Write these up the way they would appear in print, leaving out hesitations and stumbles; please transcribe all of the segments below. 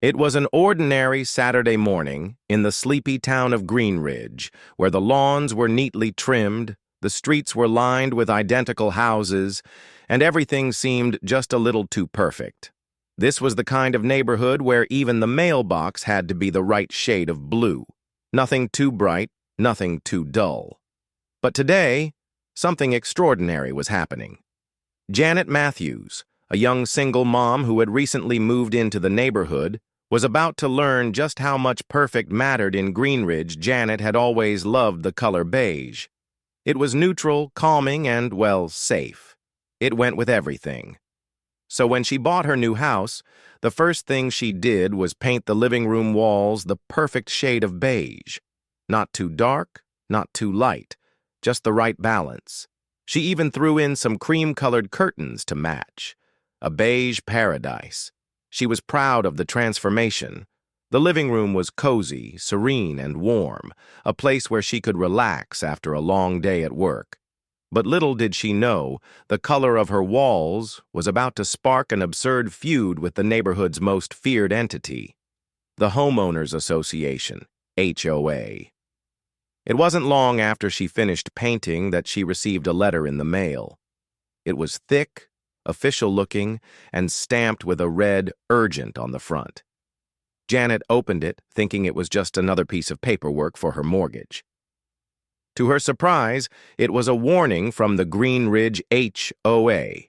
It was an ordinary Saturday morning in the sleepy town of Greenridge, where the lawns were neatly trimmed, the streets were lined with identical houses, and everything seemed just a little too perfect. This was the kind of neighborhood where even the mailbox had to be the right shade of blue. Nothing too bright, nothing too dull. But today, something extraordinary was happening. Janet Matthews, a young single mom who had recently moved into the neighborhood, was about to learn just how much perfect mattered in Greenridge. Janet had always loved the color beige. It was neutral, calming, and, well, safe. It went with everything. So when she bought her new house, the first thing she did was paint the living room walls the perfect shade of beige. Not too dark, not too light, just the right balance. She even threw in some cream-colored curtains to match. A beige paradise. She was proud of the transformation. The living room was cozy, serene, and warm, a place where she could relax after a long day at work. But little did she know, the color of her walls was about to spark an absurd feud with the neighborhood's most feared entity, the Homeowners Association, HOA. It wasn't long after she finished painting that she received a letter in the mail. It was thick, official-looking, and stamped with a red "Urgent" on the front. Janet opened it, thinking it was just another piece of paperwork for her mortgage. To her surprise, it was a warning from the Greenridge HOA.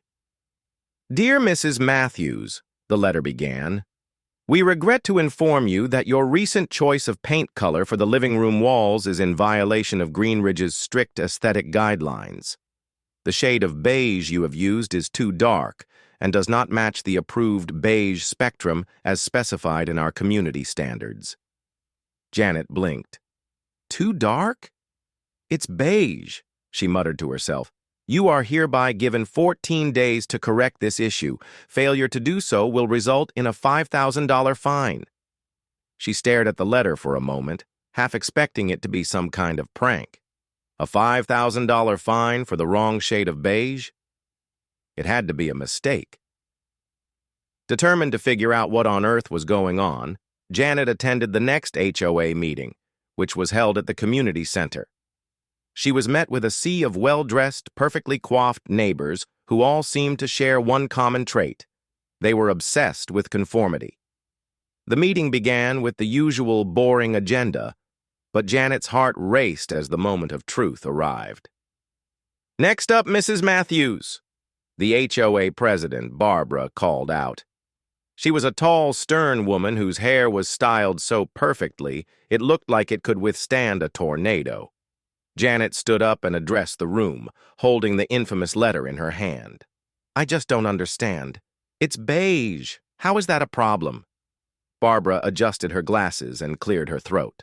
"Dear Mrs. Matthews," the letter began, "we regret to inform you that your recent choice of paint color for the living room walls is in violation of Greenridge's strict aesthetic guidelines. The shade of beige you have used is too dark and does not match the approved beige spectrum as specified in our community standards." Janet blinked. "Too dark? It's beige," she muttered to herself. "You are hereby given 14 days to correct this issue. Failure to do so will result in a $5,000 fine." She stared at the letter for a moment, half expecting it to be some kind of prank. A $5,000 fine for the wrong shade of beige? It had to be a mistake. Determined to figure out what on earth was going on, Janet attended the next HOA meeting, which was held at the community center. She was met with a sea of well-dressed, perfectly coiffed neighbors who all seemed to share one common trait. They were obsessed with conformity. The meeting began with the usual boring agenda, but Janet's heart raced as the moment of truth arrived. "Next up, Mrs. Matthews," the HOA president, Barbara, called out. She was a tall, stern woman whose hair was styled so perfectly it looked like it could withstand a tornado. Janet stood up and addressed the room, holding the infamous letter in her hand. "I just don't understand. It's beige. How is that a problem?" Barbara adjusted her glasses and cleared her throat.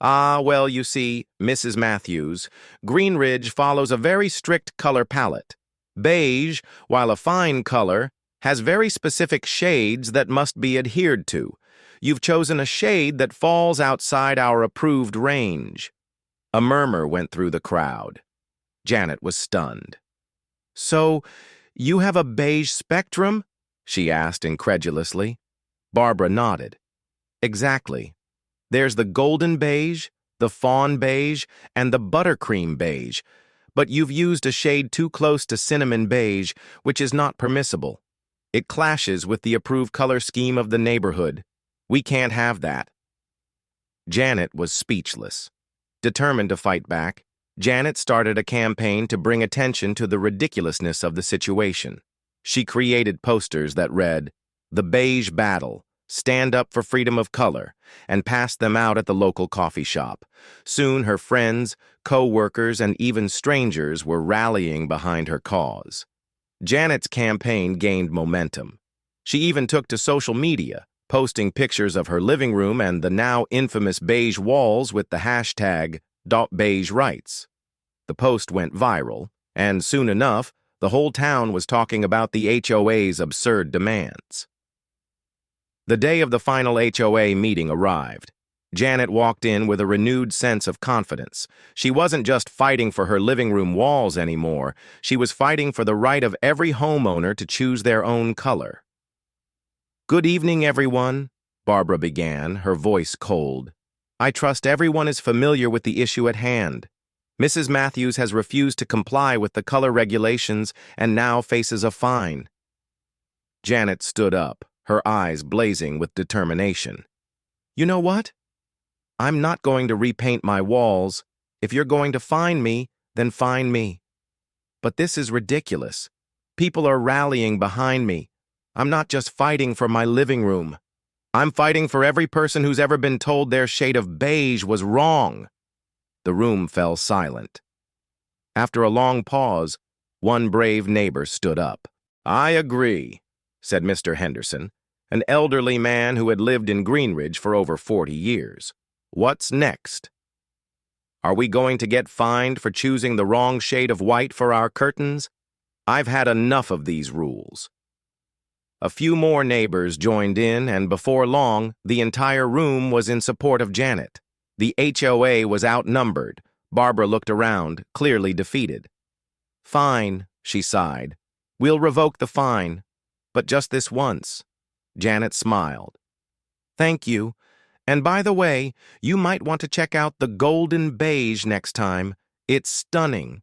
Well, you see, Mrs. Matthews, Greenridge follows a very strict color palette. Beige, while a fine color, has very specific shades that must be adhered to. You've chosen a shade that falls outside our approved range." A murmur went through the crowd. Janet was stunned. "So, you have a beige spectrum?" she asked incredulously. Barbara nodded. "Exactly. There's the golden beige, the fawn beige, and the buttercream beige, but you've used a shade too close to cinnamon beige, which is not permissible. It clashes with the approved color scheme of the neighborhood. We can't have that." Janet was speechless. Determined to fight back, Janet started a campaign to bring attention to the ridiculousness of the situation. She created posters that read, "The Beige Battle, Stand Up for Freedom of Color," and passed them out at the local coffee shop. Soon her friends, co-workers, and even strangers were rallying behind her cause. Janet's campaign gained momentum. She even took to social media, posting pictures of her living room and the now infamous beige walls with the hashtag #BeigeRights. The post went viral, and soon enough, the whole town was talking about the HOA's absurd demands. The day of the final HOA meeting arrived. Janet walked in with a renewed sense of confidence. She wasn't just fighting for her living room walls anymore. She was fighting for the right of every homeowner to choose their own color. "Good evening, everyone," Barbara began, her voice cold. "I trust everyone is familiar with the issue at hand. Mrs. Matthews has refused to comply with the color regulations and now faces a fine." Janet stood up, her eyes blazing with determination. "You know what? I'm not going to repaint my walls. If you're going to fine me, then fine me. But this is ridiculous. People are rallying behind me. I'm not just fighting for my living room. I'm fighting for every person who's ever been told their shade of beige was wrong." The room fell silent. After a long pause, one brave neighbor stood up. "I agree," said Mr. Henderson, an elderly man who had lived in Greenridge for over 40 years. "What's next? Are we going to get fined for choosing the wrong shade of white for our curtains? I've had enough of these rules." A few more neighbors joined in, and before long, the entire room was in support of Janet. The HOA was outnumbered. Barbara looked around, clearly defeated. "Fine," she sighed. "We'll revoke the fine, but just this once." Janet smiled. "Thank you. And by the way, you might want to check out the golden beige next time. It's stunning."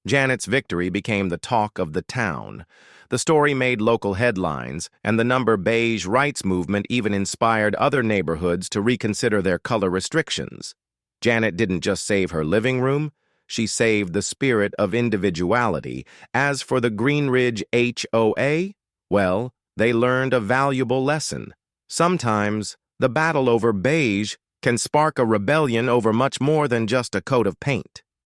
Janet's victory became the talk of the town. The story made local headlines, and the Beige rights movement even inspired other neighborhoods to reconsider their color restrictions. Janet didn't just save her living room, she saved the spirit of individuality. As for the Greenridge HOA, well, they learned a valuable lesson. Sometimes, the battle over beige can spark a rebellion over much more than just a coat of paint.